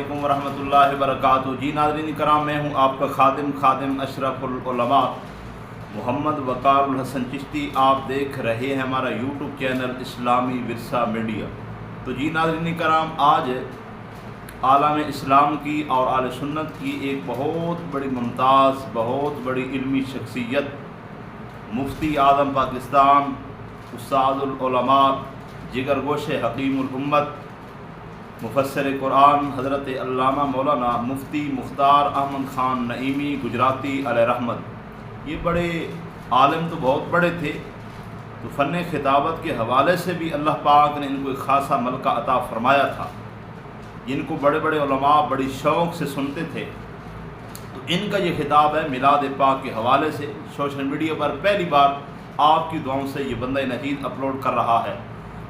السلام ورحمۃ اللہ وبرکاتہ۔ جی ناظرین کرام، میں ہوں آپ کا خادم اشرف العلماء محمد وقار الحسن چشتی۔ آپ دیکھ رہے ہیں ہمارا یوٹیوب چینل اسلامی ورثہ میڈیا۔ تو جی ناظرین کرام، آج عالم اسلام کی اور اہل سنت کی ایک بہت بڑی ممتاز، بہت بڑی علمی شخصیت، مفتی اعظم پاکستان، استاد العلماء، جگر گوش حکیم الامت، مفسر قرآن حضرت علامہ مولانا مفتی مختار احمد خان نعیمی گجراتی علیہ رحمت، یہ بڑے عالم تو بہت بڑے تھے، تو فن خطابت کے حوالے سے بھی اللہ پاک نے ان کو ایک خاصا ملکہ عطا فرمایا تھا، جن کو بڑے بڑے علماء بڑی شوق سے سنتے تھے۔ تو ان کا یہ خطاب ہے میلاد پاک کے حوالے سے، سوشل میڈیا پر پہلی بار آپ کی دعاؤں سے یہ بندہ نجیب اپلوڈ کر رہا ہے۔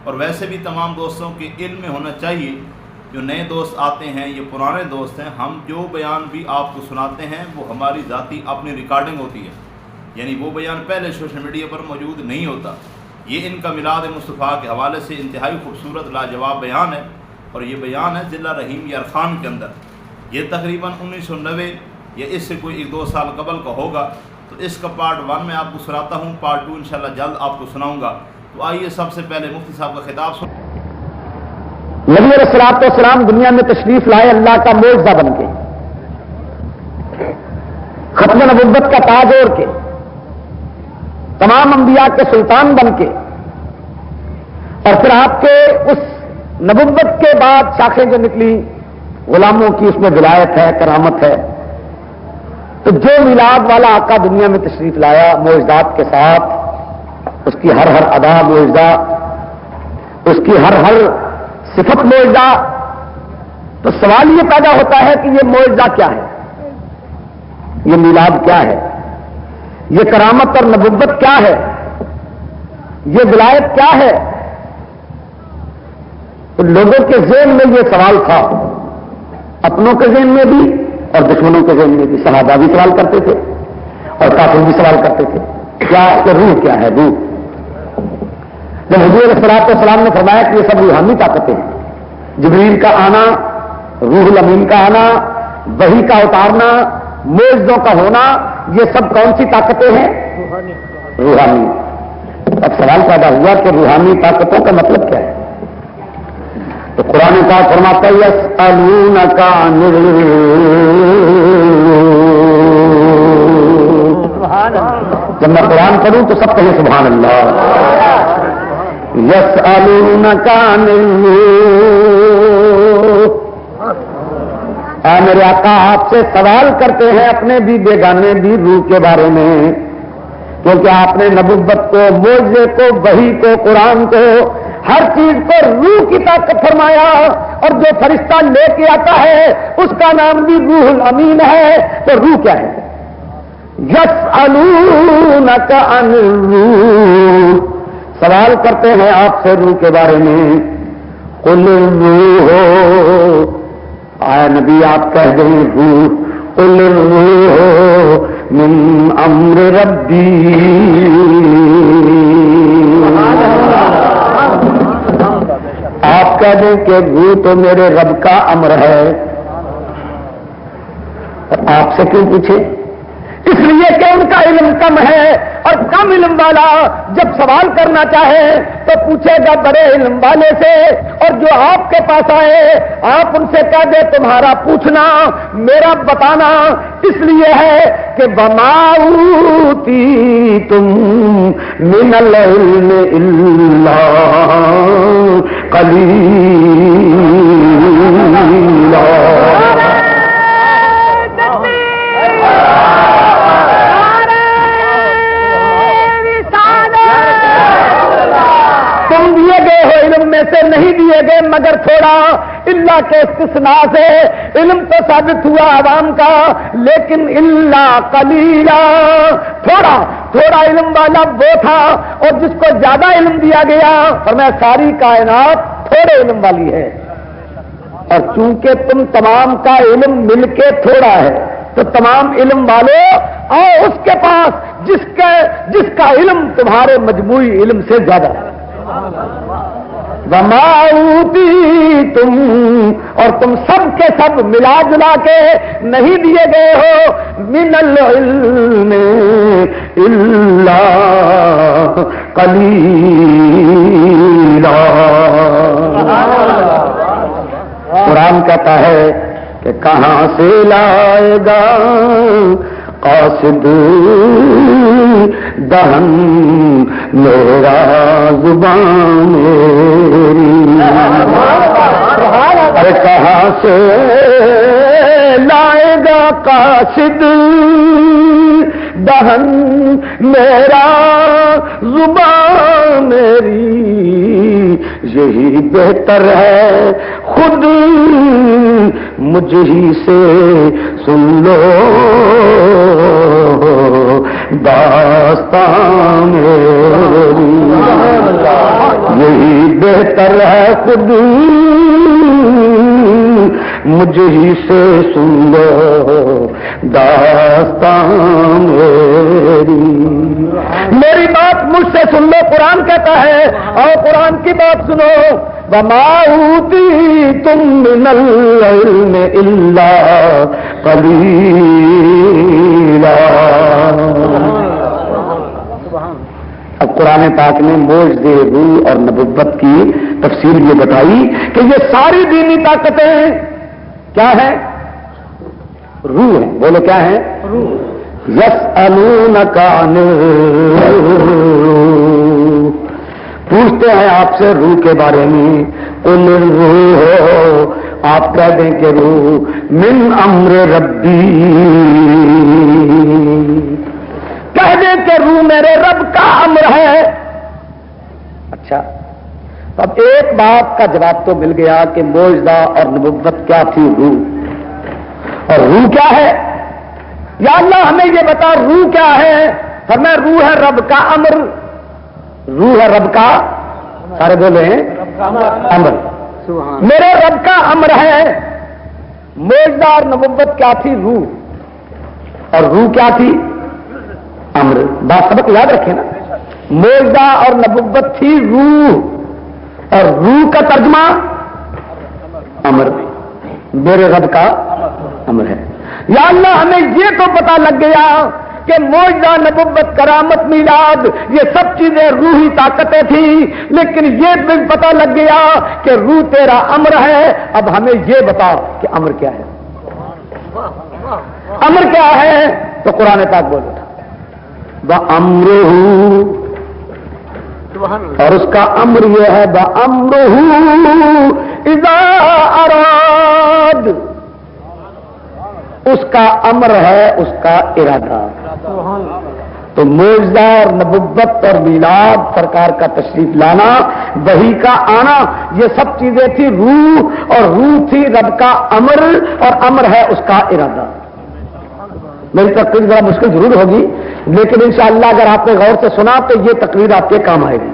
اور ویسے بھی تمام دوستوں کے علم میں ہونا چاہیے، جو نئے دوست آتے ہیں، یہ پرانے دوست ہیں، ہم جو بیان بھی آپ کو سناتے ہیں وہ ہماری ذاتی اپنی ریکارڈنگ ہوتی ہے، یعنی وہ بیان پہلے سوشل میڈیا پر موجود نہیں ہوتا۔ یہ ان کا میلاد مصطفیٰ کے حوالے سے انتہائی خوبصورت لاجواب بیان ہے، اور یہ بیان ہے ضلع رحیم یار خان کے اندر۔ یہ تقریباً 1990 یا اس سے کوئی 1-2 سال قبل کا ہوگا۔ تو اس کا پارٹ 1 میں آپ کو سناتا ہوں، پارٹ 2 انشاءاللہ جلد آپ کو سناؤں گا۔ تو آئیے سب سے پہلے مفتی صاحب کا خطاب سن۔ نبی علیہ الصلوۃ والسلام دنیا میں تشریف لائے اللہ کا معجزہ بن کے، ختم نبوت کا تاج اوڑھ کے، تمام انبیاء کے سلطان بن کے، اور پھر آپ کے اس نبوت کے بعد شاخیں جو نکلی غلاموں کی، اس میں ولایت ہے، کرامت ہے۔ تو جو میلاد والا آقا دنیا میں تشریف لایا معجزات کے ساتھ، اس کی ہر ادا معجزہ، اس کی ہر صفت معجزہ، تو سوال یہ پیدا ہوتا ہے کہ یہ معجزہ کیا ہے، یہ میلاد کیا ہے، یہ کرامت اور نبوت کیا ہے، یہ ولایت کیا ہے۔ تو لوگوں کے ذہن میں یہ سوال تھا، اپنوں کے ذہن میں بھی اور دشمنوں کے ذہن میں بھی۔ صحابہ بھی سوال کرتے تھے اور کافر بھی سوال کرتے تھے، کیا کہ روح کیا ہے، روح۔ جب حضور علیہ الصلوۃ والسلام نے فرمایا کہ یہ سب روحانی طاقتیں ہیں، جبریل کا آنا، روح الامین کا آنا، وحی کا اتارنا، معجزوں کا ہونا، یہ سب کون سی طاقتیں ہیں؟ روحانی۔ اب سوال پیدا ہوا کہ روحانی طاقتوں کا مطلب کیا ہے؟ تو قرآن پاک فرماتا ہے یسألونک عن جب میں قرآن پڑھوں تو سب کہیں سبحان اللہ۔ یسألونک عن اے میرے آقا، آپ سے سوال کرتے ہیں اپنے بھی بیگانے بھی روح کے بارے میں، کیونکہ آپ نے نبوت کو، معجزے کو، وحی کو، قرآن کو، ہر چیز کو روح کی طاقت فرمایا، اور جو فرشتہ لے کے آتا ہے اس کا نام بھی روح الامین ہے۔ تو روح کیا ہے؟ یسألونک عن الروح، سوال کرتے ہیں آپ سے روح کے بارے میں۔ قل الروح، آیا نبی آپ کہہ دیں روح، قل الروح من امر ربی، آپ کہہ دیں کہ روح تو میرے رب کا امر ہے۔ آپ سے کیوں پوچھے؟ اس لیے کہ ان کا علم کم ہے، اور کم علم والا جب سوال کرنا چاہے تو پوچھے گا بڑے علم والے سے، اور جو آپ کے پاس آئے آپ ان سے کہہ دے تمہارا پوچھنا میرا بتانا اس لیے ہے کہ وما اوتیتم من العلم الا قلیلا۔ سے نہیں دیے گئے مگر تھوڑا، اللہ کے استثناء سے علم تو ثابت ہوا عوام کا، لیکن اللہ قلیلا، تھوڑا علم والا وہ تھا، اور جس کو زیادہ علم دیا گیا فرمایا ساری کائنات تھوڑے علم والی ہے، اور چونکہ تم تمام کا علم مل کے تھوڑا ہے تو تمام علم والوں آؤ اس کے پاس جس کا علم تمہارے مجموعی علم سے زیادہ ہے۔ وما اوتیتم، اور تم سب کے سب ملا جلا کے نہیں دیے گئے ہو من العلم الا قلیلا۔ قرآن کہتا ہے کہ کہاں سے لائے گا قاصد دہن میرا زبان میری، ارے کہاں سے لائے گا قاصد دہن میرا زبان میری، یہی بہتر ہے خود مجھ ہی سے سن لو داستان میری، یہی بہتر ہے خود مجھ ہی سے سن لو داستان میری بات مجھ سے سن لو، قرآن کہتا ہے، اور قرآن کی بات سنو۔ وما اوتیتم من العلم الا قلیلا۔ اب قرآن پاک نے معجزے روح اور نبوت کی تفسیر یہ بتائی کہ یہ ساری دینی طاقتیں کیا ہیں؟ روح ہیں۔ بولو کیا ہیں؟ روح۔ یسألونک عن الروح، پوچھتے ہیں آپ سے روح کے بارے میں، قل الروح، آپ کہہ دیں کہ روح من امر ربی، کہہ دیں کہ روح میرے رب کا امر ہے۔ اچھا، اب ایک بات کا جواب تو مل گیا کہ معجزہ اور نبوت کیا تھی، روح، اور روح کیا ہے؟ یا اللہ ہمیں یہ بتا روح کیا ہے؟ فرمایا روح ہے رب کا امر، روح ہے رب کا، سارے بولے ہیں امر، میرے رب کا امر ہے۔ معجزہ اور نبوت کیا تھی؟ روح، اور روح کیا تھی؟ امر۔ بات سبق یاد رکھیں نا، معجزہ اور نبوت تھی روح، اور روح کا ترجمہ امر، میرے رب کا امر ہے۔ یا اللہ ہمیں یہ تو پتا لگ گیا کہ معجزہ، نبوت، کرامت، میلاد، یہ سب چیزیں روحی طاقتیں تھیں، لیکن یہ بھی پتا لگ گیا کہ روح تیرا امر ہے۔ اب ہمیں یہ بتا کہ امر کیا ہے، امر کیا ہے؟ تو قرآن پاک بول اٹھا وَأَمْرُهُ، اور اس کا امر یہ ہے وَأَمْرُهُ إِذَا أَرَادَ، اس کا امر ہے، اس کا ارادہ۔ تو معجزہ اور نبوت اور میلاد، سرکار کا تشریف لانا، وحی کا آنا، یہ سب چیزیں تھی روح، اور روح تھی رب کا امر، اور امر ہے اس کا ارادہ۔ میری تقریر ذرا مشکل ضرور ہوگی، لیکن انشاءاللہ اگر آپ نے غور سے سنا تو یہ تقریر آپ کے کام آئے گی۔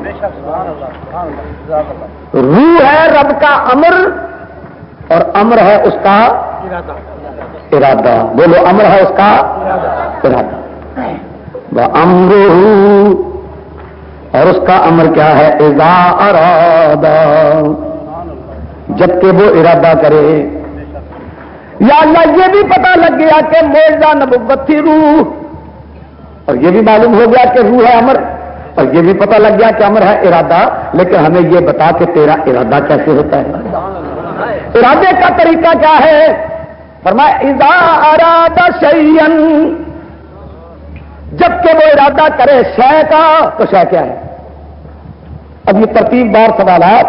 روح ہے رب کا امر، اور امر ہے اس کا ارادہ۔ بولو امر ہے اس کا ارادہ۔ وَأَمْرُهُ، اور اس کا امر کیا ہے؟ اذا ارادہ، جبکہ وہ ارادہ کرے۔ یا اللہ یہ بھی پتا لگ گیا کہ معجزہ نبوت تھی روح، اور یہ بھی معلوم ہو گیا کہ روح ہے امر، اور یہ بھی پتا لگ گیا کہ امر ہے ارادہ، لیکن ہمیں یہ بتا کہ تیرا ارادہ کیسے ہوتا ہے، ارادے کا طریقہ کیا ہے؟ فرمایا اذا اراد شیئا، جبکہ وہ ارادہ کرے شے کا، تو شے کیا ہے؟ اب یہ ترتیب دار سوالات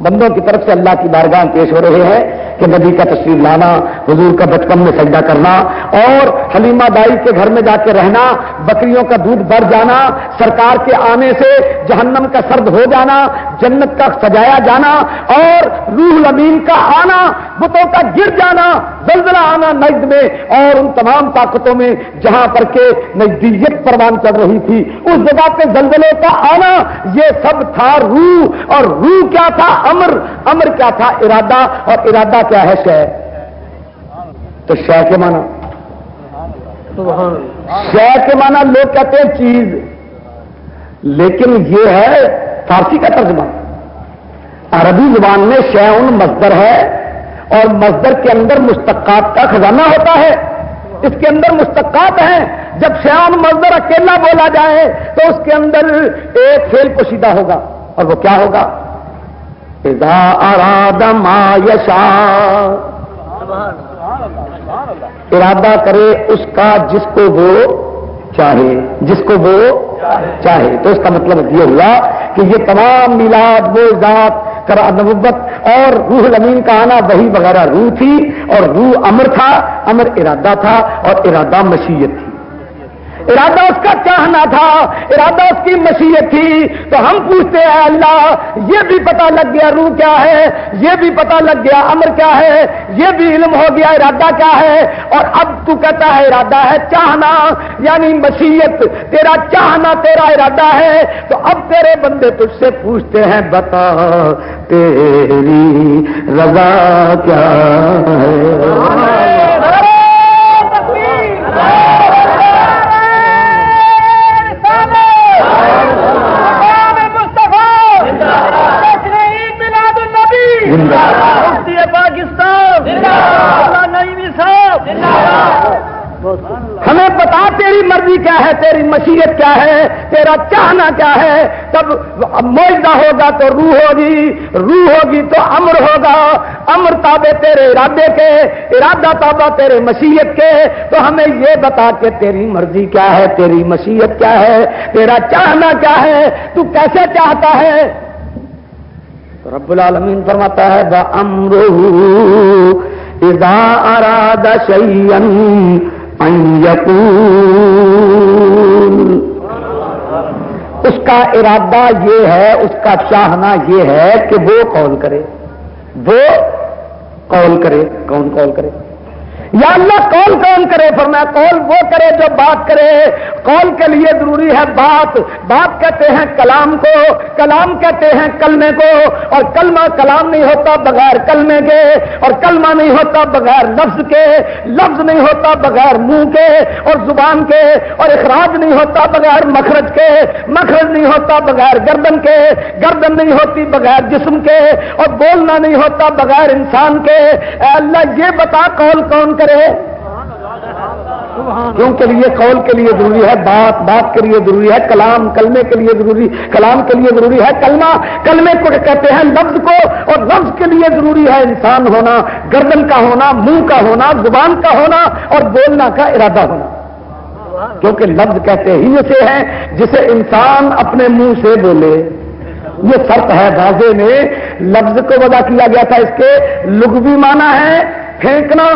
بندوں کی طرف سے اللہ کی بارگاہ پیش ہو رہے ہیں کہ نبی کا تشریف لانا، حضور کا بچپن میں سجدہ کرنا، اور حلیمہ دائی کے گھر میں جا کے رہنا، بکریوں کا دودھ بڑھ جانا، سرکار کے آنے سے جہنم کا سرد ہو جانا، جنت کا سجایا جانا، اور روح الامین کا آنا، بتوں کا گر جانا، زلزلہ آنا نجد میں، اور ان تمام طاقتوں میں جہاں پر کے نجدیت پروان چڑھ رہی تھی، اس جگہ پہ زلزلے کا آنا، یہ سب تھا روح۔ اور روح کیا تھا؟ امر۔ امر کیا تھا؟ ارادہ۔ اور ارادہ کیا ہے؟ شے۔ تو شے کے معنی، شے کے معنی لوگ کہتے ہیں چیز، لیکن یہ ہے فارسی کا ترجمہ۔ عربی زبان میں شیء مصدر ہے اور مصدر کے اندر مشتقات کا خزانہ ہوتا ہے، اس کے اندر مشتقات ہیں. جب شیء مصدر اکیلا بولا جائے تو اس کے اندر ایک فعل پوشیدہ ہوگا، اور وہ کیا ہوگا؟ اذا اراد ما یشاء، ارادہ کرے اس کا جس کو وہ چاہے، جس کو وہ چاہے. تو اس کا مطلب یہ ہوا کہ یہ تمام میلاد، معجزات، نبوت اور روح الامین کا آنا، وحی وغیرہ روح تھی، اور روح امر تھا، امر ارادہ تھا، اور ارادہ مشیت تھی. ارادہ اس کا چاہنا تھا، ارادہ اس کی مشیت تھی. تو ہم پوچھتے ہیں اللہ، یہ بھی پتہ لگ گیا روح کیا ہے، یہ بھی پتہ لگ گیا امر کیا ہے، یہ بھی علم ہو گیا ارادہ کیا ہے، اور اب تو کہتا ہے ارادہ ہے چاہنا، یعنی مشیت. تیرا چاہنا تیرا ارادہ ہے. تو اب تیرے بندے تجھ سے پوچھتے ہیں بتا تیری رضا کیا ہے. ہمیں بتا تیری مرضی کیا ہے، تیری مشیت کیا ہے، تیرا چاہنا کیا ہے. تب معجزہ ہوگا تو روح ہوگی، روح ہوگی تو امر ہوگا، امر تابع تیرے ارادے کے، ارادہ تابع تیرے مشیت کے. تو ہمیں یہ بتا کہ تیری مرضی کیا ہے، تیری مشیت کیا ہے، تیرا چاہنا کیا ہے، تو کیسے چاہتا ہے. تو رب العالمین فرماتا ہے وَأَمْرُهُ إِذَا أَرَادَ شَيْئًا أَن يَقُولَ. اس کا ارادہ یہ ہے، اس کا چاہنا یہ ہے کہ وہ قول کرے، وہ قول کرے. کون قول کرے؟ یا اللہ قول کون کرے؟ فرمایا قول وہ کرے جو بات کرے. قول کے لیے ضروری ہے بات. بات کہتے ہیں کلام کو، کلام کہتے ہیں کلمے کو، اور کلمہ کلام نہیں ہوتا بغیر کلمے کے، اور کلمہ نہیں ہوتا بغیر لفظ کے، لفظ نہیں ہوتا بغیر منہ کے اور زبان کے، اور اخراج نہیں ہوتا بغیر مخرج کے، مخرج نہیں ہوتا بغیر گردن کے، گردن نہیں ہوتی بغیر جسم کے، اور بولنا نہیں ہوتا بغیر انسان کے. اے اللہ یہ بتا قول کون کرے؟ کیوں کے لیے قول کے لیے ضروری ہے بات، بات کے لیے ضروری ہے کلام، کلمے کے لیے ضروری، کلام کے لیے ضروری ہے کلمہ، کلمے کو کہتے ہیں لفظ کو، اور لفظ کے لیے ضروری ہے انسان ہونا، گردن کا ہونا، منہ کا ہونا، زبان کا ہونا، اور بولنا کا ارادہ ہونا. کیونکہ لفظ کہتے ہی اسے ہیں جسے انسان اپنے منہ سے بولے. یہ فرق ہے. واضح میں لفظ کو وضع کیا گیا تھا، اس کے لغوی معنی ہے پھینکنا،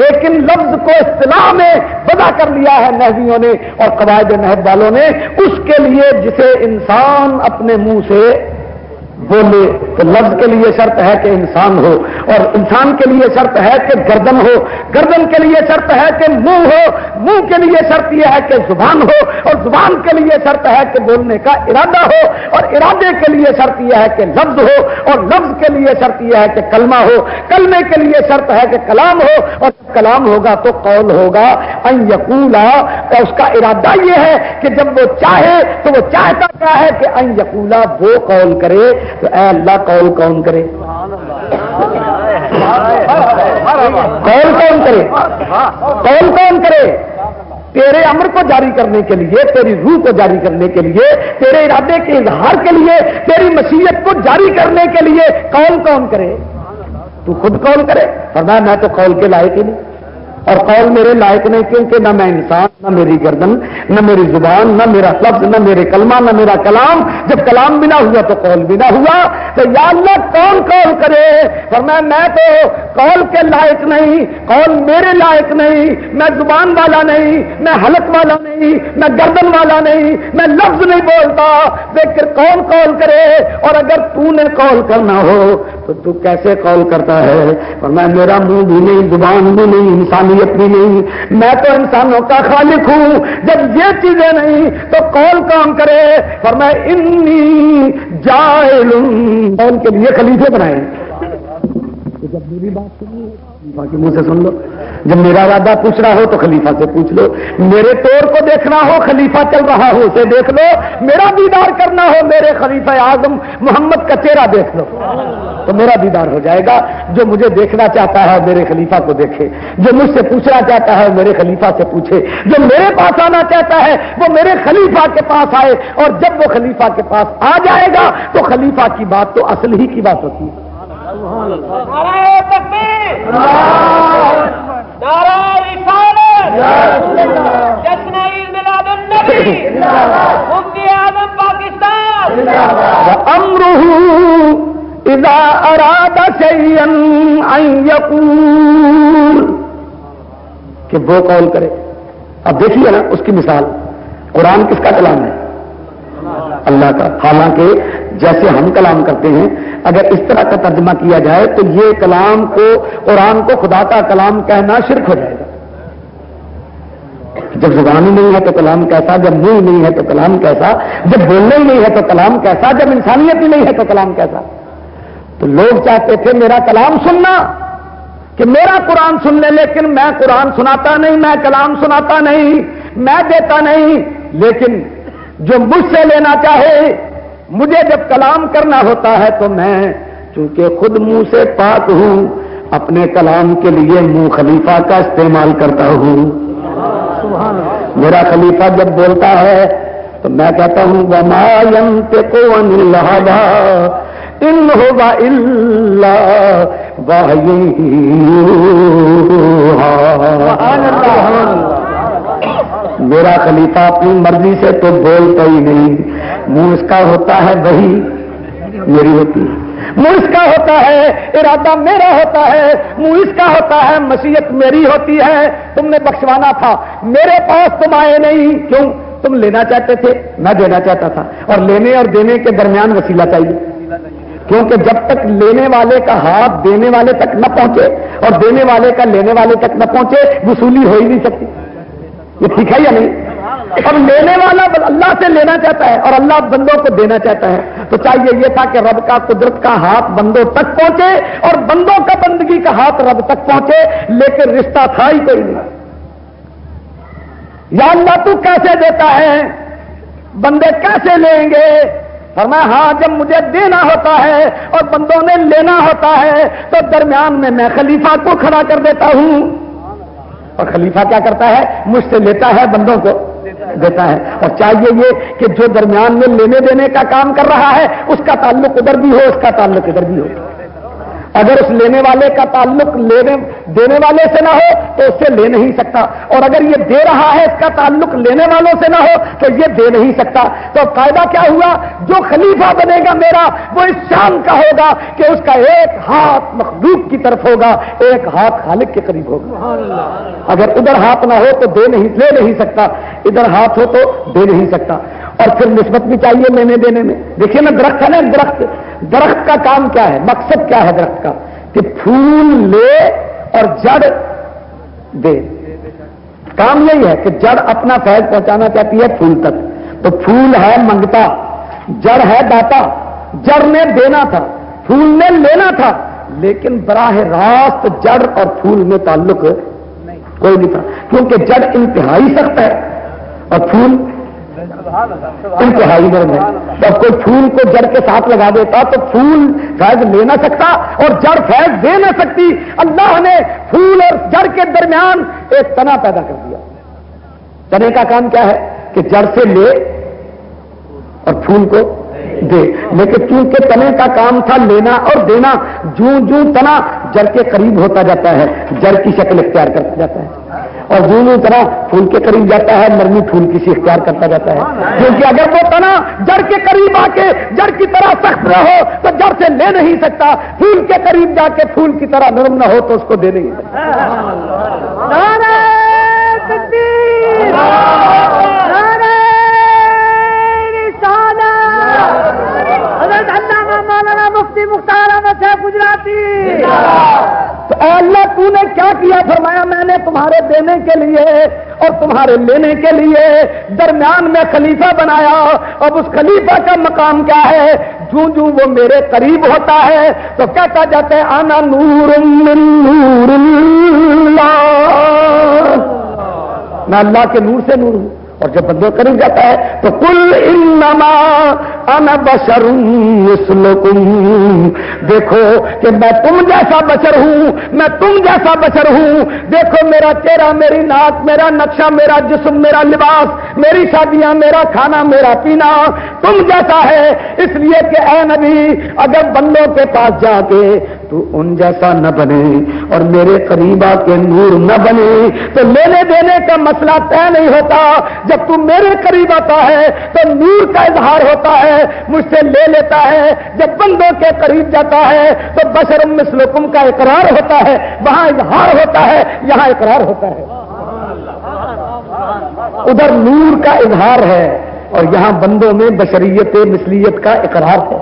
لیکن لفظ کو اصطلاح میں وضع کر لیا ہے نحویوں نے اور قواعد نحو والوں نے، اس کے لیے جسے انسان اپنے منہ سے بولے. تو لفظ کے لیے شرط ہے کہ انسان ہو، اور انسان کے لیے شرط ہے کہ گردن ہو، گردن کے لیے شرط ہے کہ منہ ہو، منہ کے لیے شرط یہ ہے کہ زبان ہو، اور زبان کے لیے شرط ہے کہ بولنے کا ارادہ ہو، اور ارادے کے لیے شرط یہ ہے کہ لفظ ہو، اور لفظ کے لیے شرط یہ ہے کہ کلمہ ہو، کلمے کے لیے شرط ہے کہ کلام ہو، اور کلام ہوگا تو قول ہوگا. ان یقولا کا اس کا ارادہ یہ ہے کہ جب وہ چاہے تو وہ چاہتا کیا ہے کہ ان یقولا وہ قول کرے. تو اے اللہ قول کون کرے؟ قول کون کرے؟ قول کون کرے؟ تیرے امر کو جاری کرنے کے لیے، تیری روح کو جاری کرنے کے لیے، تیرے ارادے کے اظہار کے لیے، تیری مشیت کو جاری کرنے کے لیے قول کون کرے؟ تو خود قول کرے. فرمایا میں تو قول کے لائق ہی نہیں، اور قول میرے لائق نہیں، کیونکہ نہ میں انسان، نہ میری گردن، نہ میری زبان، نہ میرا لفظ، نہ میرے کلمہ، نہ میرا کلام. جب کلام بھی نہ ہوا تو قول بھی نہ ہوا. تو یا اللہ کون قول کرے؟ فرمایا میں تو قول کے لائق نہیں، قول میرے لائق نہیں، میں زبان والا نہیں، میں حلق والا نہیں، میں گردن والا نہیں، میں لفظ نہیں بولتا. دیکھ کون قول کرے؟ اور اگر تو نے قول کرنا ہو تو تو کیسے قول کرتا ہے؟ فرمایا میرا منہ بھی نہیں، زبان بھی نہیں، انسانیت بھی نہیں، میں تو انسانوں کا خالق ہوں. جب یہ چیزیں نہیں تو قول کون کرے؟ فرمایا انی جاعل، قول کے لیے خلیفے بنائے. جب میری بات سنی باقی منہ سے سن لو. جب میرا ارادہ پوچھ رہا ہو تو خلیفہ سے پوچھ لو. میرے طور کو دیکھنا ہو خلیفہ چل رہا ہو اسے دیکھ لو. میرا دیدار کرنا ہو میرے خلیفہ اعظم محمد کا چہرہ دیکھ لو تو میرا دیدار ہو جائے گا. جو مجھے دیکھنا چاہتا ہے میرے خلیفہ کو دیکھے, جو مجھ سے پوچھنا چاہتا ہے میرے خلیفہ سے پوچھے, جو میرے پاس آنا چاہتا ہے وہ میرے خلیفہ کے پاس آئے. اور جب وہ خلیفہ کے پاس آ جائے گا تو خلیفہ کی بات تو اصل ہی کی بات ہوتی ہے. نعرہ تکبیر، نعرہ رسالت، جشن عید میلاد النبی، مفتی اعظم پاکستان. وَأَمْرُهُ إِذَا أَرَادَ شَيْئًا أَن يَقُولَ کہ وہ قول کرے. اب دیکھیے نا اس کی مثال, قرآن کس کا کلام ہے؟ اللہ کا. حالانکہ جیسے ہم کلام کرتے ہیں اگر اس طرح کا ترجمہ کیا جائے تو یہ کلام کو, قرآن کو خدا کا کلام کہنا شرک ہو جائے گا. جب زبان ہی نہیں ہے تو کلام کیسا, جب منہ نہیں ہے تو کلام کیسا, جب بولنا ہی نہیں ہے تو کلام کیسا, جب انسانیت ہی نہیں ہے تو کلام کیسا. تو لوگ چاہتے تھے میرا کلام سننا, کہ میرا قرآن سن لے, لیکن میں قرآن سناتا نہیں, میں کلام سناتا نہیں, میں دیتا نہیں. لیکن جو مجھ سے لینا چاہے, مجھے جب کلام کرنا ہوتا ہے تو میں چونکہ خود منہ سے پاک ہوں اپنے کلام کے لیے منہ خلیفہ کا استعمال کرتا ہوں. میرا خلیفہ جب بولتا ہے تو میں کہتا ہوں وَمَا يَنْطِقُ عَنِ الْهَوَىٰ إِنْ هُوَ إِلَّا وَحْيٌ يُوحَىٰ. میرا خلیفہ اپنی مرضی سے تو بولتا ہی نہیں, منہ اس کا ہوتا ہے وہی میری ہوتی ہے, منہ اس کا ہوتا ہے ارادہ میرا ہوتا ہے, منہ اس کا ہوتا ہے مشیت میری ہوتی ہے. تم نے بخشوانا تھا, میرے پاس تم آئے نہیں, کیوں؟ تم لینا چاہتے تھے, میں دینا چاہتا تھا, اور لینے اور دینے کے درمیان وسیلہ چاہیے. کیونکہ جب تک لینے والے کا ہاتھ دینے والے تک نہ پہنچے اور دینے والے کا لینے والے تک نہ پہنچے وصولی ہو ہی نہیں سکتی. یہ ٹھیک ہے یا نہیں؟ اب لینے والا اللہ سے لینا چاہتا ہے اور اللہ بندوں کو دینا چاہتا ہے, تو چاہیے یہ تھا کہ رب کا قدرت کا ہاتھ بندوں تک پہنچے اور بندوں کا بندگی کا ہاتھ رب تک پہنچے. لیکن رشتہ تھا ہی کوئی نہیں. یا اللہ تو کیسے دیتا ہے, بندے کیسے لیں گے؟ فرمایا ہاں جب مجھے دینا ہوتا ہے اور بندوں نے لینا ہوتا ہے تو درمیان میں خلیفہ کو کھڑا کر دیتا ہوں. اور خلیفہ کیا کرتا ہے؟ مجھ سے لیتا ہے, بندوں کو دیتا ہے. اور چاہیے یہ کہ جو درمیان میں لینے دینے کا کام کر رہا ہے اس کا تعلق ادھر بھی ہو, اس کا تعلق ادھر بھی ہو. اگر اس لینے والے کا تعلق دینے والے سے نہ ہو تو اس سے لے نہیں سکتا, اور اگر یہ دے رہا ہے اس کا تعلق لینے والوں سے نہ ہو تو یہ دے نہیں سکتا. تو فائدہ کیا ہوا؟ جو خلیفہ بنے گا میرا وہ اس شان کا ہوگا کہ اس کا ایک ہاتھ مخلوق کی طرف ہوگا, ایک ہاتھ خالق کے قریب ہوگا. اگر ادھر ہاتھ نہ ہو تو لے نہیں سکتا, ادھر ہاتھ ہو تو دے نہیں سکتا. اور پھر نسبت بھی چاہیے لینے دینے میں. دیکھیے نا درخت ہے نا, درخت کا کام کیا ہے, مقصد کیا ہے درخت کا؟ کہ پھول لے اور جڑ دے. کام یہی ہے کہ جڑ اپنا فیض پہنچانا چاہتی ہے پھول تک, تو پھول ہے منگتا, جڑ ہے داتا. جڑ نے دینا تھا, پھول نے لینا تھا, لیکن براہ راست جڑ اور پھول میں تعلق کوئی نہیں تھا, کیونکہ جڑ انتہائی سخت ہے اور پھول انتہائی نرم ہے. جب کوئی پھول کو جڑ کے ساتھ لگا دیتا تو پھول فیض لے نہ سکتا اور جڑ فیض دے نہ سکتی. اللہ نے پھول اور جڑ کے درمیان ایک تنا پیدا کر دیا. تنے کا کام کیا ہے؟ کہ جڑ سے لے اور پھول کو دے. لیکن چونکہ تنے کا کام تھا لینا اور دینا, جوں تنا جڑ کے قریب ہوتا جاتا ہے جڑ کی شکل اختیار کرتا جاتا ہے, اور جوں طرح پھول کے قریب جاتا ہے نرمی پھول کی سی اختیار کرتا جاتا ہے. کیونکہ اگر وہ تنا جڑ کے قریب آ کے جڑ کی طرح سخت نہ ہو تو جڑ سے لے نہیں سکتا, پھول کے قریب جا کے پھول کی طرح نرم نہ ہو تو اس کو دے نہیں سکتا. نعرہ تکبیر، نعرہ رسالت، حضرت علامہ مولانا مفتی مختار احمد صاحب گجراتی. تو اے اللہ تو نے کیا کیا؟ فرمایا میں نے تمہارے دینے کے لیے اور تمہارے لینے کے لیے درمیان میں خلیفہ بنایا. اب اس خلیفہ کا مقام کیا ہے؟ جوں جوں وہ میرے قریب ہوتا ہے تو کہتا جاتا ہے انا نور من نور اللہ، میں اللہ کے نور سے نور ہوں. اور جب بندوں قریب جاتا ہے تو قل انما انا بشر مثلکم، دیکھو کہ میں تم جیسا بشر ہوں، میں تم جیسا بشر ہوں. دیکھو میرا چہرہ، میری ناک، میرا نقشہ، میرا جسم، میرا لباس، میری شادیاں، میرا کھانا، میرا پینا تم جیسا ہے. اس لیے کہ اے نبی اگر بندوں کے پاس جا کے تو ان جیسا نہ بنے اور میرے قریب آ کے نور نہ بنے تو لینے دینے کا مسئلہ طے نہیں ہوتا. جب تم میرے قریب آتا ہے تو نور کا اظہار ہوتا ہے، مجھ سے لے لیتا ہے. جب بندوں کے قریب جاتا ہے تو بشر مثلکم کا اقرار ہوتا ہے، وہاں اظہار ہوتا ہے، یہاں اقرار ہوتا ہے. ادھر نور کا اظہار ہے اور یہاں بندوں میں بشریت مثلیت کا اقرار ہے.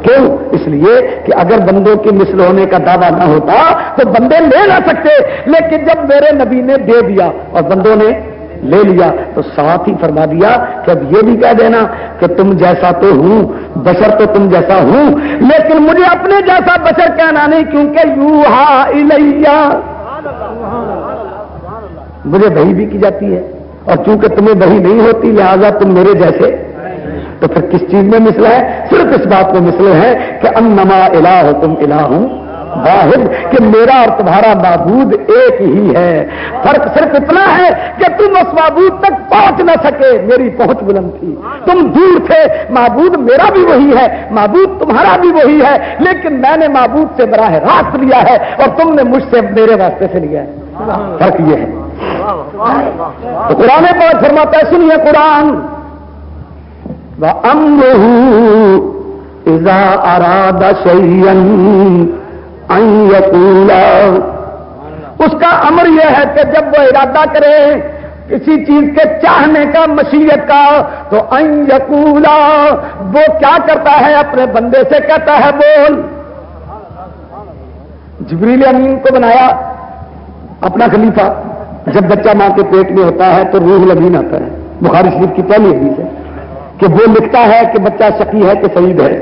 کیوں؟ اس لیے کہ اگر بندوں کی مثل ہونے کا دعویٰ نہ ہوتا تو بندے لے نہ سکتے، لیکن جب میرے نبی نے دے دیا اور بندوں نے لے لیا تو ساتھ ہی فرما دیا کہ اب یہ بھی کہہ دینا کہ تم جیسا تو ہوں، بشر تو تم جیسا ہوں، لیکن مجھے اپنے جیسا بشر کہنا نہیں، کیونکہ یوحا الیہ، مجھے وحی بھی کی جاتی ہے اور چونکہ تمہیں وحی نہیں ہوتی لہذا تم میرے جیسے. تو پھر کس چیز میں مثل ہے؟ صرف اس بات میں مثل ہے کہ انما الہکم الہ واحد، کہ میرا اور تمہارا معبود ایک ہی ہے. فرق صرف اتنا ہے کہ تم اس معبود تک پہنچ نہ سکے، میری پہنچ بلند تھی، تم دور تھے. معبود میرا بھی وہی ہے، معبود تمہارا بھی وہی ہے، لیکن میں نے معبود سے براہ راست لیا ہے اور تم نے مجھ سے میرے واسطے سے لیا ہے. فرق یہ ہے. تو قرآن پاک فرماتا ہے، سنیے قرآن، وَأَمْرُهُ إِذَا أَرَادَ شَيْئًا أَن يَقُولَ، اس کا امر یہ ہے کہ جب وہ ارادہ کرے کسی چیز کے چاہنے کا، مشیت کا، تو ان یقولا، وہ کیا کرتا ہے؟ اپنے بندے سے کہتا ہے بول. جبریل امین کو بنایا اپنا خلیفہ. جب بچہ ماں کے پیٹ میں ہوتا ہے تو روح الامین آتا ہے. بخاری شریف کی پہلی حدیث ہے کہ وہ لکھتا ہے کہ بچہ شقی ہے کہ سعید ہے،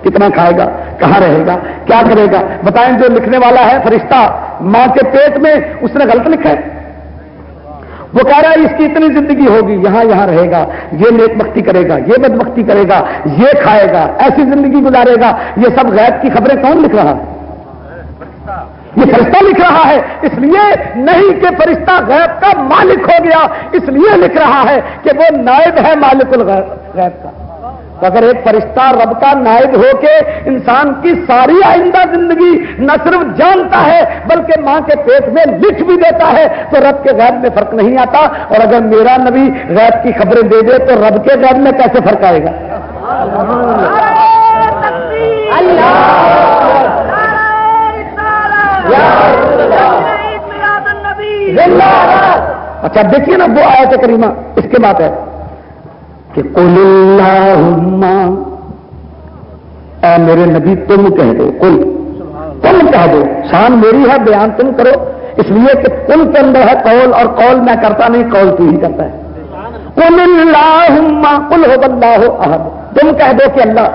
کتنا کھائے گا، کہاں رہے گا، کیا کرے گا. بتائیں جو لکھنے والا ہے فرشتہ ماں کے پیٹ میں، اس نے غلط لکھا ہے. وہ کہہ رہا ہے اس کی اتنی زندگی ہوگی، یہاں یہاں رہے گا، یہ نیک بختی کرے گا، یہ بدبختی کرے گا، یہ کھائے گا، ایسی زندگی گزارے گا. یہ سب غیب کی خبریں کون لکھ رہا ہے؟ یہ فرشتہ لکھ رہا ہے. اس لیے نہیں کہ فرشتہ غیب کا مالک ہو گیا، اس لیے لکھ رہا ہے کہ وہ نائب ہے مالک الغیب کا. تو اگر ایک فرشتہ رب کا نائب ہو کے انسان کی ساری آئندہ زندگی نہ صرف جانتا ہے بلکہ ماں کے پیٹ میں لکھ بھی دیتا ہے تو رب کے غیب میں فرق نہیں آتا. اور اگر میرا نبی غیب کی خبریں دے دے تو رب کے غیب میں کیسے فرق آئے گا؟ اچھا دیکھیے نا وہ آیت کریمہ، اس کے بعد ہے کہ قل اللہم، اے میرے نبی تم کہہ دو، قل تم کہہ دو. شان میری ہے، بیان تم کرو، اس لیے کہ قل کے اندر ہے قول، اور قول میں کرتا نہیں، قول تو ہی کرتا ہے. قل اللہم قل هو اللہ احد، تم کہہ دو کہ اللہ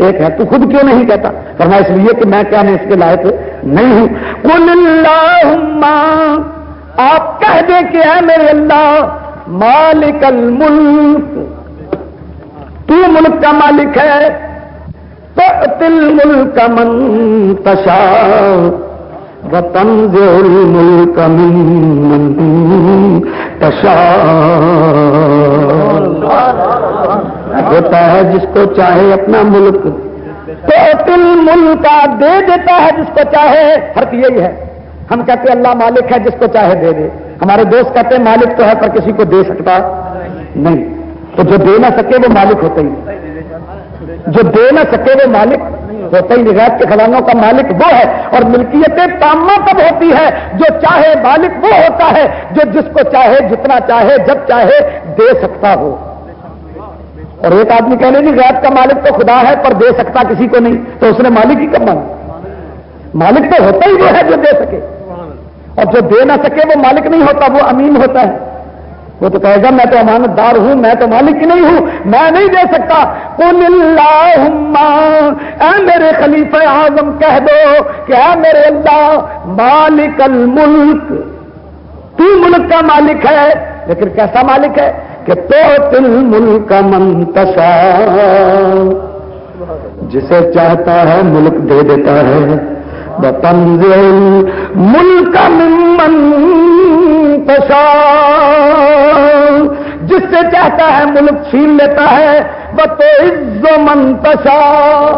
ایک ہے. تو خود کیوں نہیں کہتا؟ فرمایا اس لیے کہ میں کیا میں اس کے لائق نہیں ہوں. قل اللہم، آپ کہہ دیں کہ اے میرے اللہ مالک الملک، تو ملک کا مالک ہے، تؤتی الملک من تشاء وتنزع الملک ممن تشاء. دیتا ہے جس کو چاہے اپنا ملک، تؤتی الملک دے دیتا ہے جس کو چاہے. فرق یہی ہے، ہم کہتے ہیں اللہ مالک ہے جس کو چاہے دے دے، ہمارے دوست کہتے ہیں مالک تو ہے پر کسی کو دے سکتا نہیں. تو جو دے نہ سکے وہ مالک ہوتا ہی نہیں، جو دے نہ سکے وہ مالک ہوتا ہی نہیں. غیب کے خزانوں کا مالک وہ ہے. اور ملکیت تامہ کب ہوتی ہے؟ جو چاہے مالک وہ ہوتا ہے جو جس کو چاہے جتنا چاہے جب چاہے دے سکتا ہو. اور ایک آدمی کہنے نہیں غیب کا مالک تو خدا ہے پر دے سکتا کسی کو نہیں، تو اس نے مالک ہی کب مانا؟ مالک تو ہوتا ہی وہ ہے جو دے سکے، اور جو دے نہ سکے وہ مالک نہیں ہوتا، وہ امین ہوتا ہے. وہ تو کہے گا میں تو امانت دار ہوں، میں تو مالک ہی نہیں ہوں، میں نہیں دے سکتا۔ قل اللہم، اے میرے خلیفہ اعظم کہہ دو کہ اے میرے اللہ مالک الملک، تو ملک کا مالک ہے، لیکن کیسا مالک ہے کہ تؤتی الملک من تشاء، جسے چاہتا ہے ملک دے دیتا ہے، وتنزع الملک ممن تشاء، جس سے چاہتا ہے ملک چھین لیتا ہے، وتعز من تشاء،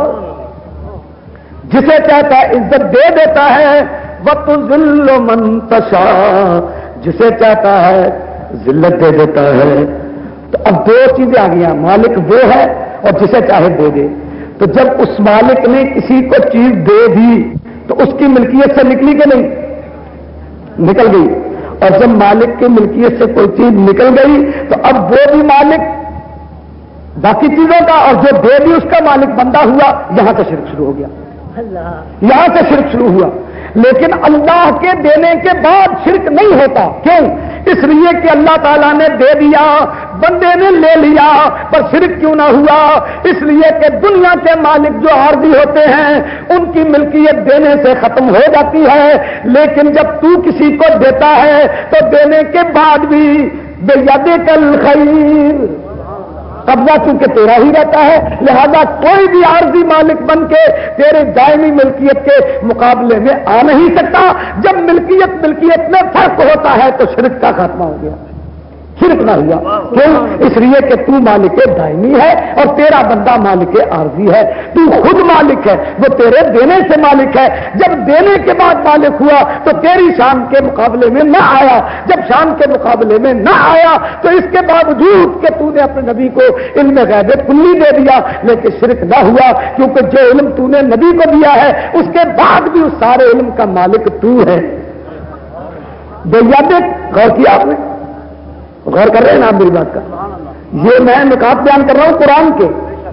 جسے چاہتا ہے عزت دے دیتا ہے، وتذل من تشاء، جسے چاہتا ہے ذلت دے دیتا ہے۔ تو اب دو چیزیں آ گئی، مالک وہ ہے اور جسے چاہے دے دے۔ تو جب اس مالک نے کسی کو چیز دے دی تو اس کی ملکیت سے نکلی کہ نہیں؟ نکل گئی۔ اور جب مالک کی ملکیت سے کوئی چیز نکل گئی تو اب وہ بھی مالک باقی چیزوں کا، اور جو دے دی اس کا مالک بندہ ہوا۔ یہاں سے شرک شروع ہو گیا، یہاں سے شرک شروع ہوا۔ لیکن اللہ کے دینے کے بعد شرک نہیں ہوتا، کیوں؟ اس لیے کہ اللہ تعالیٰ نے دے دیا، بندے نے لے لیا، پر شرک کیوں نہ ہوا؟ اس لیے کہ دنیا کے مالک جو عارضی ہوتے ہیں ان کی ملکیت دینے سے ختم ہو جاتی ہے، لیکن جب تو کسی کو دیتا ہے تو دینے کے بعد بھی بیدک الخیر، قبضہ چونکہ تیرا ہی رہتا ہے، لہذا کوئی بھی عارضی مالک بن کے تیرے دائمی ملکیت کے مقابلے میں آ نہیں سکتا۔ جب ملکیت میں فرق ہوتا ہے تو شرک کا خاتمہ ہو گیا، شرک نہ ہوا۔ کیوں؟ اس لیے کہ تو مالک دائمی ہے اور تیرا بندہ مالک عارضی ہے، تو خود مالک ہے، وہ تیرے دینے سے مالک ہے۔ جب دینے کے بعد مالک ہوا تو تیری شان کے مقابلے میں نہ آیا، جب شان کے مقابلے میں نہ آیا تو اس کے باوجود کہ تو نے اپنے نبی کو علم غیب کلی دے دیا لیکن شرک نہ ہوا، کیونکہ جو علم تو نے نبی کو دیا ہے اس کے بعد بھی اس سارے علم کا مالک تو ہے۔ بیدک، غور کیا آپ نے؟ غور کر رہے ہیں نا آپ میری بات کا؟ یہ میں نکات بیان کر رہا ہوں قرآن کے،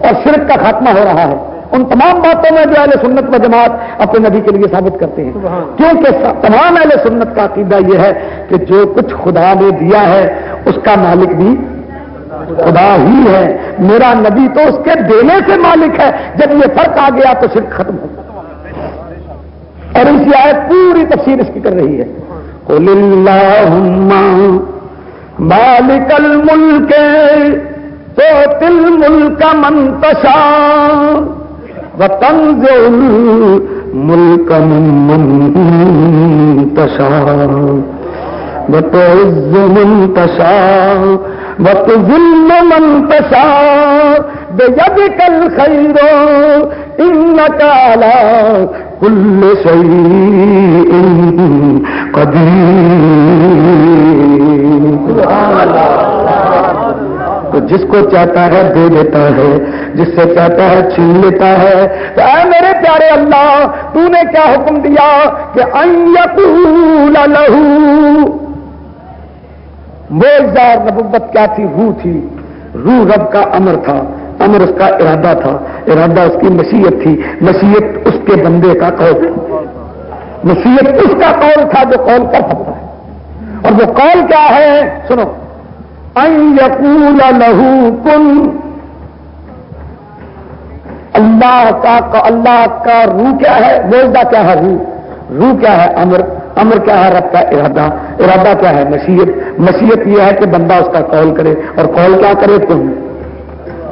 اور شرک کا خاتمہ ہو رہا ہے ان تمام باتوں میں جو اہل سنت و جماعت اپنے نبی کے لیے ثابت کرتے ہیں، کیونکہ تمام اہل سنت کا عقیدہ یہ ہے کہ جو کچھ خدا نے دیا ہے اس کا مالک بھی خدا ہی ہے، میرا نبی تو اس کے دینے سے مالک ہے۔ جب یہ فرق آ گیا تو شرک ختم ہو گیا، اور اس کی آیت پوری تفسیر اس کی کر رہی ہے۔ قل اللہم مالک الملک تؤتی الملک من تشاء وتنزع الملک ممن تشاء وتعز من تشاء وتذل من تشاء بیدک الخیر انک علی کل شیء قدیر۔ تو جس کو چاہتا ہے دے دیتا ہے، جس سے چاہتا ہے چھین لیتا ہے۔ تو اے میرے پیارے اللہ، تو نے کیا حکم دیا کہ ان یقول لہ، موزار نبوت کیا تھی؟ روح تھی، روح رب کا امر تھا، امر اس کا ارادہ تھا، ارادہ اس کی مشیت تھی، مشیت اس کے بندے کا قول تھا، مشیت اس کا قول تھا جو قول کر سکتا ہے۔ اور وہ قول کیا ہے؟ سنو، ان یقول لہ کن، اللہ کا روح کیا ہے؟ موجودہ کیا ہے؟ روح کیا ہے؟ امر کیا ہے؟ رب کا ارادہ کیا ہے؟ مشیت یہ ہے کہ بندہ اس کا قول کرے، اور قول کیا کرے؟ کن۔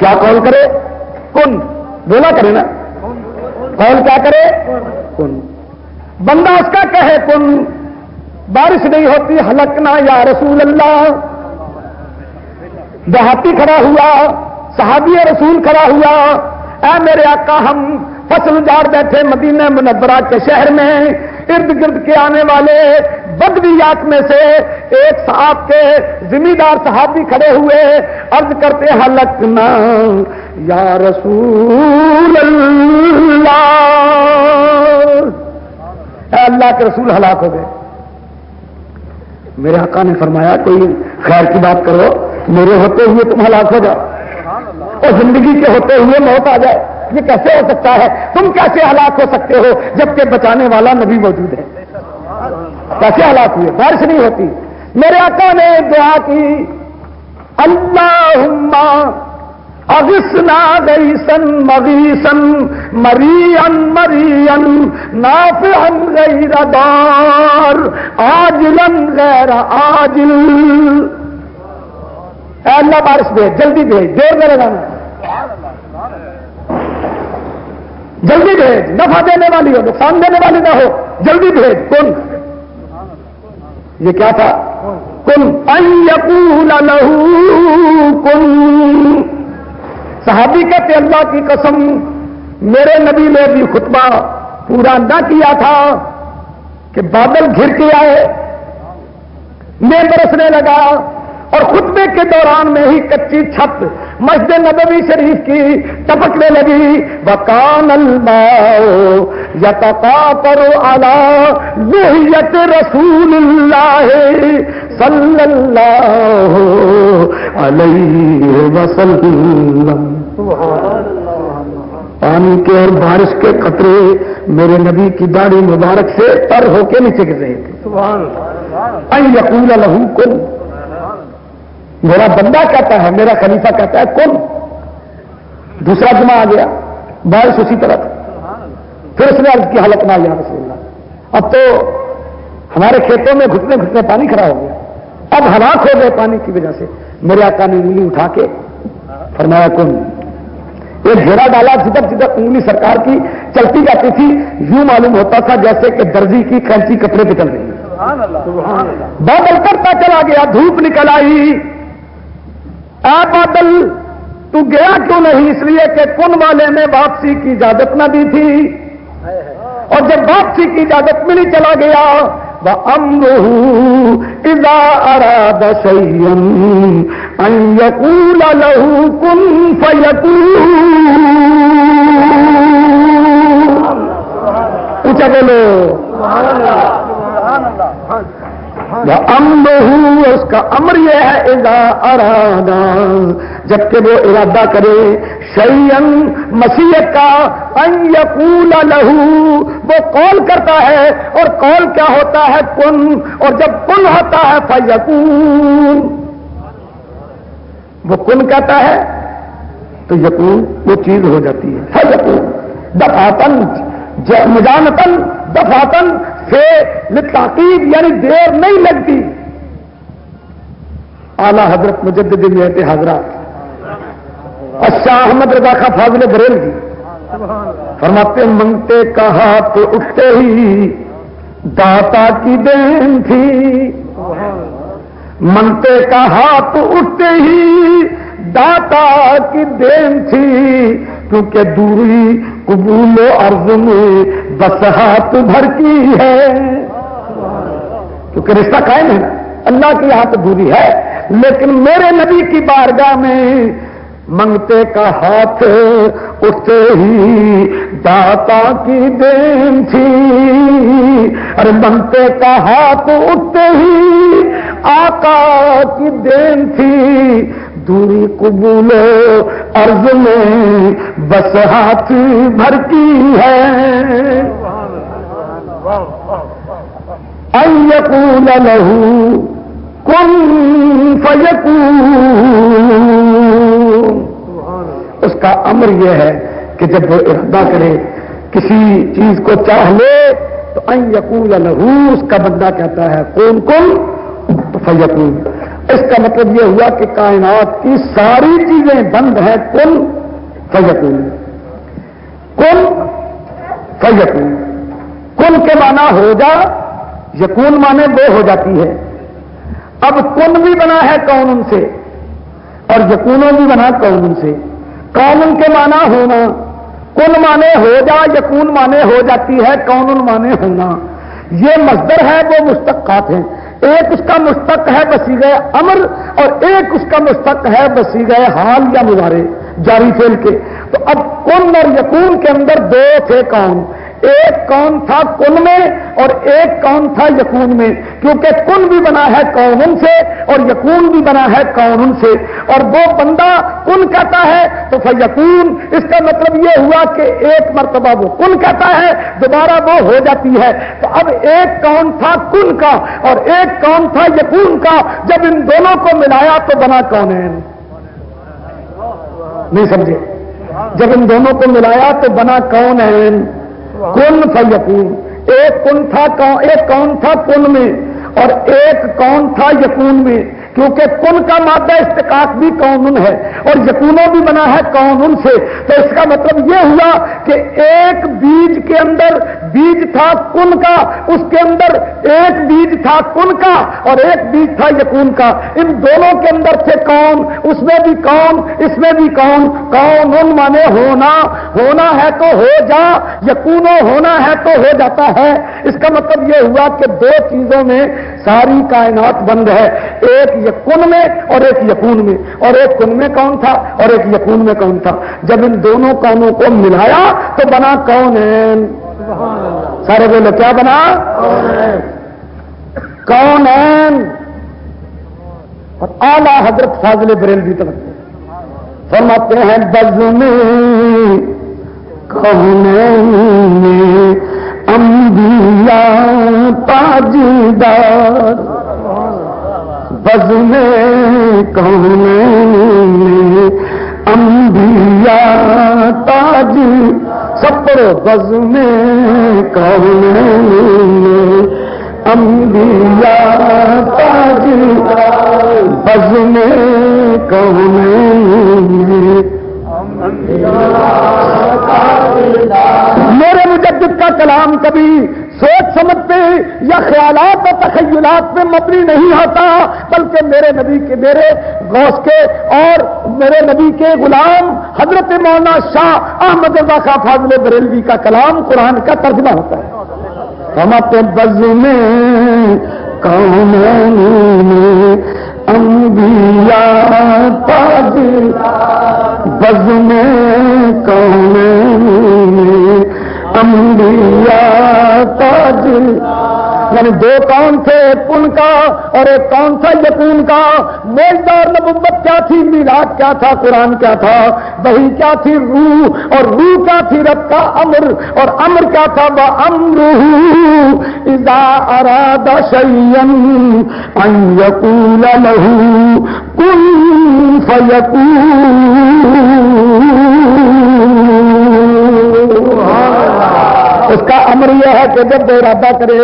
کیا قول کرے؟ کن، بولا کرے نا، قول کیا کرے؟ کن۔ بندہ اس کا کہے کن، بارش نہیں ہوتی ہلکنا یا رسول اللہ، دیہاتی کھڑا ہوا، صحابی رسول کھڑا ہوا، اے میرے آقا ہم فصل جاڑ بیٹھے مدینہ منورہ کے شہر میں، ارد گرد کے آنے والے بدویات میں سے ایک صاحب کے زمیندار صحابی کھڑے ہوئے، عرض کرتے ہلکنا یا رسول اللہ، اے اللہ کے رسول ہلاک ہو گئے۔ میرے آقا نے فرمایا کوئی خیر کی بات کرو، میرے ہوتے ہوئے تم ہلاک ہو جاؤ اور زندگی کے ہوتے ہوئے موت آ جائے، یہ کیسے ہو سکتا ہے؟ تم کیسے ہلاک ہو سکتے ہو جبکہ بچانے والا نبی موجود ہے؟ کیسے ہلاک ہوئے؟ بارش نہیں ہوتی۔ میرے آقا نے دعا کی اللہم اغثنا غیثا مغیثا مریعا مریعا نافعا غیر دار عاجلا غیر عاجل. اے اللہ بارش بھیج، جلدی بھیج، دیر نہ لگانا، جلدی بھیج، نفع دینے والی ہو، نقصان دینے والی نہ ہو، جلدی بھیج. کن، یہ کیا تھا؟ کن ان یقول لہ کن. صحابی کہتے اللہ کی قسم میرے نبی نے بھی خطبہ پورا نہ کیا تھا کہ بادل گھر کے آئے، میں برسنے لگا، اور خطبے کے دوران میں ہی کچی چھت مسجد نبوی شریف کی ٹپکنے لگی. وَكَانَ الْمَاءُ يَتَقَاطَرُ عَلَى لِحْيَةِ رَسُولِ اللَّهِ صَلَّى اللَّهُ عَلَيْهِ وَسَلَّمَ. پانی کے اور بارش کے قطرے میرے نبی کی داڑھی مبارک سے تر ہو کے نیچے گر رہے تھے. ان یقول لہ کن، میرا بندہ کہتا ہے، میرا خلیفہ کہتا ہے کن. دوسرا جمعہ آ گیا، بارش اسی طرح تھی. پھر اس نے عرض کی حالت نہ یا رسول اللہ، اب تو ہمارے کھیتوں میں گھٹنے گھٹنے پانی کھڑا ہو گیا، اب ہلاک ہو گئے پانی کی وجہ سے. میرے آقا نے انگلی اٹھا کے فرمایا کن. ایک گھیرا ڈالا، جدھر جدھر انگلی سرکار کی چلتی جاتی تھی یوں معلوم ہوتا تھا جیسے کہ درزی کی کینچی کپڑے پہ چل رہی ہے. بادل کرتا چلا گیا، دھوپ نکل آئی. اے بادل تو گیا کیوں نہیں؟ اس لیے کہ کن والے نے واپسی کی اجازت نہ دی تھی، اور جب واپسی کی اجازت ملی چلا گیا. وَأَمْرُهُ إِذَا أَرَادَ شَيْئًا أَن يَقُولَ لَهُ كُن فَيَكُونُ. اونچا بولو وَأَمْرُهُ، اس کا امر یہ ہے اذا ارادہ، جبکہ وہ ارادہ کرے، شیئن مشیت کا، ان یقول لہ، وہ قول کرتا ہے، اور قول کیا ہوتا ہے؟ کن. اور جب کن ہوتا ہے فیکون، وہ کن کہتا ہے تو یکون وہ چیز ہو جاتی ہے. فیکون دفعتن مجانتن، دفعتن سے لتعقیب، یعنی دیر نہیں لگتی. اعلی حضرت مجدد ملت حضرات شاہ احمد رضا خان فاضل بریلوی فرماتے منگتے کا ہاتھ اٹھتے ہی داتا کی دین تھی. منگتے کا ہاتھ اٹھتے ہی داتا کی دین تھی، کیونکہ دوری قبول و عرض میں بس ہاتھ بھر کی ہے. کیونکہ رشتہ قائم ہے نا، اللہ کی ہاتھ دوری ہے، لیکن میرے نبی کی بارگاہ میں منگتے کا ہاتھ اٹھتے ہی داتا کی دین تھی. اور منگتے کا ہاتھ اٹھتے ہی آقا کی دین تھی، دوری قبول عرض میں بس ہاتھ بھر کی ہے. ان یقول لہ کن فیکون، اس کا امر یہ ہے کہ جب وہ ارادہ کرے، کسی چیز کو چاہ لے تو ان یقول لہ، اس کا بندہ کہتا ہے کن کن فیکون. اس کا مطلب یہ ہوا کہ کائنات کی ساری چیزیں بند ہیں کن فیکون. کن فیکون، کن کے معنی ہو جا، یکون معنی وہ ہو جاتی ہے. اب کن بھی بنا ہے کون سے، اور یکونوں بھی بنا کون سے. کون کے معنی ہونا، کن معنی ہو جا، یکون معنی ہو جاتی ہے، کون معنی ہونا. یہ مصدر ہے، وہ مشتقات ہیں. ایک اس کا مشتق ہے بصیغہ امر، اور ایک اس کا مشتق ہے بصیغہ حال یا مضارع جاری فعل کے. تو اب کن اور یکون کے اندر دو تھے کون، ایک کون تھا کن میں اور ایک کون تھا یکون میں، کیونکہ کن بھی بنا ہے کون سے اور یکون بھی بنا ہے کون سے، اور وہ بندہ کن کہتا ہے تو فیکون، اس کا مطلب یہ ہوا کہ ایک مرتبہ وہ کن کہتا ہے دوبارہ وہ ہو جاتی ہے۔ تو اب ایک کون تھا کن کا اور ایک کون تھا یکون کا، جب ان دونوں کو ملایا تو بنا کونین۔ نہیں سمجھے؟ جب ان دونوں کو ملایا تو بنا کونین، کن فیکون۔ ایک کون تھا کن میں اور ایک کون تھا یکون میں، کیونکہ کن کا مادہ استقاق بھی کون ہے اور یکونوں بھی بنا ہے کون سے، تو اس کا مطلب یہ ہوا کہ ایک بیج کے اندر بیج تھا کن کا، اس کے اندر ایک بیج تھا کن کا اور ایک بیج تھا یکون کا، ان دونوں کے اندر تھے کون، اس میں بھی کون اس میں بھی کون۔ کون مانے ہونا، ہونا ہے تو ہو جا، یکونو ہونا ہے تو ہو جاتا ہے۔ اس کا مطلب یہ ہوا کہ دو چیزوں میں ساری کائنات بند ہے، ایک کن میں اور ایک یکون میں، اور ایک کن میں کون تھا اور ایک یکون میں کون تھا۔ جب ان دونوں کونوں کو ملایا تو بنا کونین۔ سارے بولے کیا بنا؟ کونین۔ اور اعلی حضرت فاضل بریلوی تک فرماتے ہیں بزم کونین میں انبیاء تاجدار، بزم کونین میں انبیاء تاج، سب پڑھو بزم کونین میں انبیاء تاج، بزم کونین میں میرے مجدد کا کلام کبھی سوچ سمجھ پہ یا خیالات اور تخیلات پہ مبنی نہیں ہوتا، بلکہ میرے نبی کے، میرے غوث کے اور میرے نبی کے غلام حضرت مولانا شاہ احمد رضا خان فاضل بریلوی کا کلام قرآن کا ترجمہ ہوتا ہے۔ ہم اپنے بزم کونین میں انبیاء تاج، بزم کونین میں انبیاء تاج، یعنی دو کون تھے، ایک کن کا اور ایک کون تھا یکون کا۔ موجدار نبوت کیا تھی، میلاد کیا تھا، قرآن کیا تھا، وحی کیا تھی، روح، اور روح کیا تھی رب کا امر، اور امر کیا تھا وَأَمْرُهُ إِذَا أَرَادَ شَيْئًا أَن يَقُولَ لَهُ كُن فَيَكُونُ۔ اس کا امر یہ ہے کہ جب وہ ارادہ کرے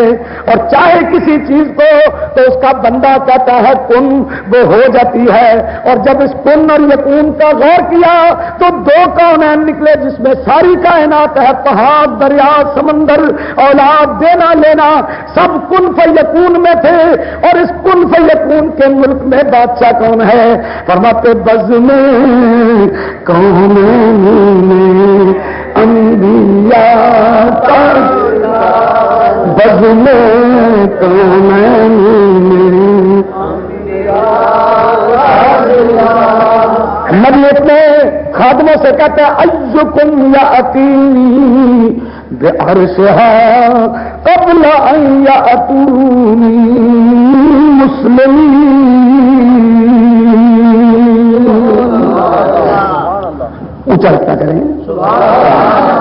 اور چاہے کسی چیز کو تو اس کا بندہ کہتا ہے کن، وہ ہو جاتی ہے۔ اور جب اس کن اور یکون کا غور کیا تو دو کونین نکلے جس میں ساری کائنات ہے، پہاڑ، دریا، سمندر، اولاد، دینا لینا، سب کن فیکون میں تھے۔ اور اس کن فیکون کے ملک میں بادشاہ کون ہے؟ فرماتے بزم کونین میں انبیاء تاج، بزم کونین میں نبی اپنے خادموں سے کہتے ہیں ایکم یاتینی بعرشہا قبل ان یاتونی مسلمین۔ اونچا رکھا کریں،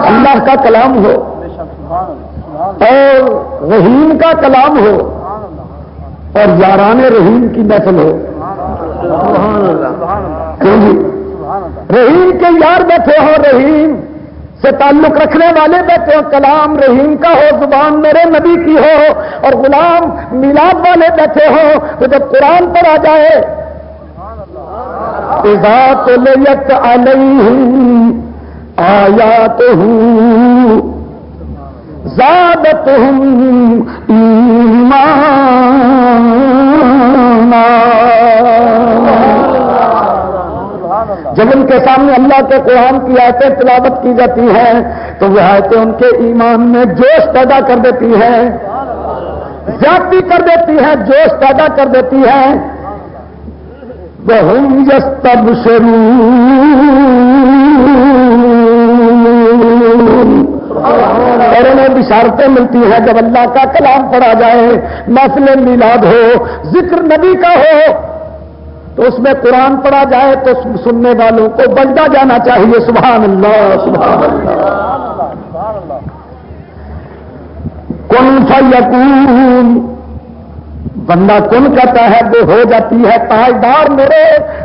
اللہ کا کلام ہو اور رحیم کا کلام ہو اور یاران رحیم کی محفل ہو۔ رحیم کے یار بیٹھے ہو، رحیم سے تعلق رکھنے والے بیٹھے ہو، کلام رحیم کا ہو، زبان میرے نبی کی ہو، اور غلام میلاد والے بیٹھے ہو، تو جب قرآن پر آ جائے اذا تلیت علیہم آیاتہ زادتہم ایمانا، جب ان کے سامنے اللہ کے قرآن کی آیتیں تلاوت کی جاتی ہیں تو وہ آیتیں ان کے ایمان میں جوش پیدا کر دیتی ہیں، زیادتی کر دیتی ہیں، جوش پیدا کر دیتی ہیں۔ وَهُمْ يَسْتَبْشِرُونَ، اور انہیں بشارتیں ملتی ہیں جب اللہ کا کلام پڑھا جائے، محفل میلاد ہو، ذکر نبی کا ہو، تو اس میں قرآن پڑھا جائے تو سننے والوں کو بجتا جانا چاہیے سبحان اللہ سبحان اللہ۔ کن فیکون، بندہ کن کہتا ہے وہ ہو جاتی ہے۔ تاجدار میرے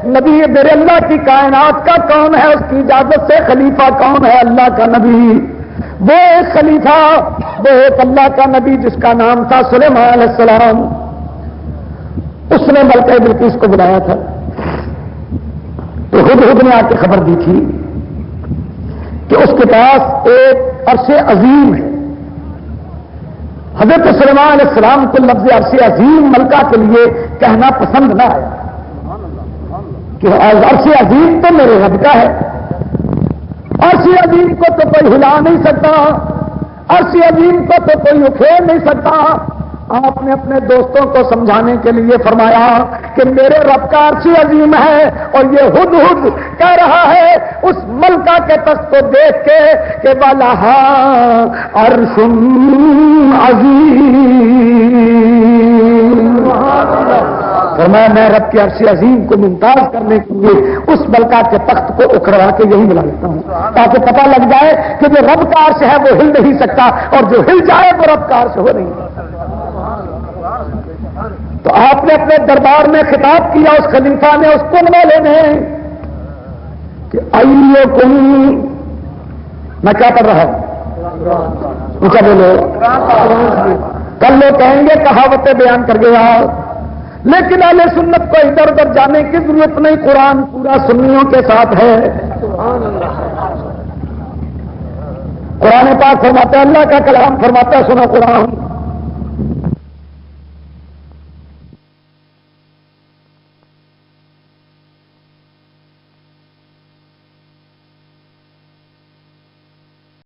نبی، میرے اللہ کی کائنات کا کون ہے؟ اس کی اجازت سے خلیفہ کون ہے؟ اللہ کا نبی۔ وہ ایک خلیفہ، وہ ایک اللہ کا نبی جس کا نام تھا سلیمان علیہ السلام، اس نے ملکہ بلقیس کو بلایا تھا، تو ہدہد نے آ کے خبر دی تھی کہ اس کے پاس ایک عرش عظیم ہے۔ حضرت سلیمان علیہ السلام کو لفظ عرش عظیم ملکہ کے لیے کہنا پسند نہ آیا کہ عرش عظیم تو میرے رب کا ہے، عرش عظیم کو تو کوئی ہلا نہیں سکتا، عرش عظیم کو تو کوئی اکھیڑ نہیں سکتا۔ آپ نے اپنے دوستوں کو سمجھانے کے لیے فرمایا کہ میرے رب کا عرش عظیم ہے، اور یہ ہدہد کہہ رہا ہے اس ملکہ کے تخت کو دیکھ کے کہ وَلَہَا عَرْشٌ عَظِيمٌ، فرمایا میں رب کے عرش عظیم کو ممتاز کرنے کے لیے اس ملکہ کے تخت کو اکھڑوا کے یہی بلا لیتا ہوں، تاکہ پتہ لگ جائے کہ جو رب کا عرش ہے وہ ہل نہیں سکتا، اور جو ہل جائے وہ رب کا عرش ہو نہیں۔ تو آپ نے اپنے دربار میں خطاب کیا اس خلیفہ نے، اس کن والے نے، کہ ایکم، میں کیا پڑھ رہا ہوں؟ اونچا بولو۔ کل لوگ کہیں گے کہاوتیں بیان کر گیا، لیکن اہل سنت کو ادھر ادھر جانے کی ضرورت نہیں، قرآن پورا سنیوں کے ساتھ ہے۔ قرآن پاک فرماتا ہے، اللہ کا کلام فرماتا ہے، سنو قرآن